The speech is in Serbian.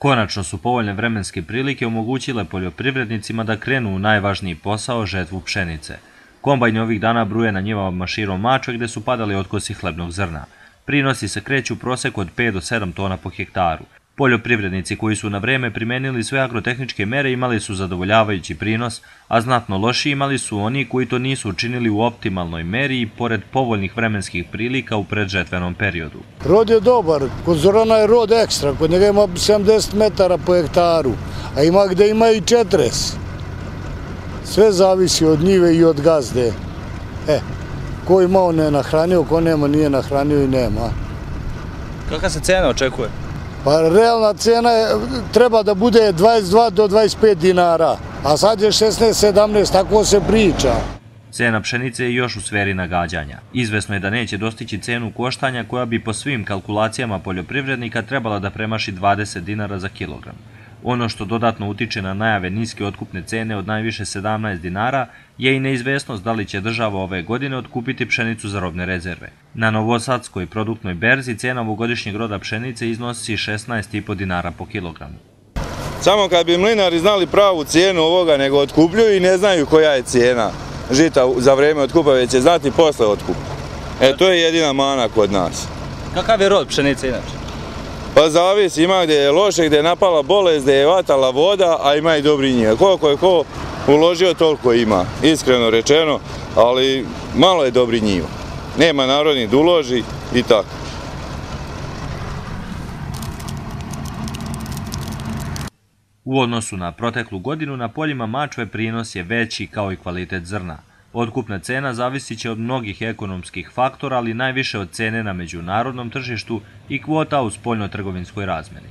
Konačno su povoljne vremenske prilike omogućile poljoprivrednicima da krenu u najvažniji posao, žetvu pšenice. Kombajni ovih dana bruje na njivama širom Mačve gde su padali otkosi hlebnog zrna. Prinosi se kreću u proseku od 5 do 7 tona po hektaru. Poljoprivrednici koji su na vreme primenili sve agrotehničke mere imali su zadovoljavajući prinos, a znatno lošiji imali su oni koji to nisu učinili u optimalnoj meri i pored povoljnih vremenskih prilika u predžetvenom periodu. Rod je dobar, kod Zorana je rod ekstra, kod njega ima 70 metara po hektaru, a ima gde ima i 40. Sve zavisi od njive i od gazde. Ko ima on je nahranio, ko nema nije nahranio i nema. Kakva se cena očekuje? Pa realna cena treba da bude 22 do 25 dinara, a sad je 16-17, tako se priča. Cena pšenice je još u sferi nagađanja. Izvesno je da neće dostići cenu koštanja koja bi po svim kalkulacijama poljoprivrednika trebala da premaši 20 dinara za kilogram. Ono što dodatno utiče na najave niske otkupne cene od najviše 17 dinara je i neizvesnost da li će država ove godine otkupiti pšenicu za robne rezerve. Na novosadskoj produktnoj berzi cena ovogodišnjeg roda pšenice iznosi 16,5 dinara po kilogramu. Samo kad bi mlinari znali pravu cijenu ovoga, nego otkupljuju i ne znaju koja je cijena žita za vreme otkupa, već će znati posle otkupa. To je jedina mana kod nas. Kakav je rod pšenice inače? Pa zavisi, ima gdje je loše, gdje je napala bolest, gdje je vatala voda, a ima i dobri njive. Koliko je ko uložio, toliko ima, iskreno rečeno, ali malo je dobri njiva. Nema narodnih da uloži i tako. U odnosu na proteklu godinu na poljima Mačve prinos je veći kao i kvalitet zrna. Otkupna cena zavisit će od mnogih ekonomskih faktora, ali najviše od cene na međunarodnom tržištu i kvota u spoljnotrgovinskoj razmeni.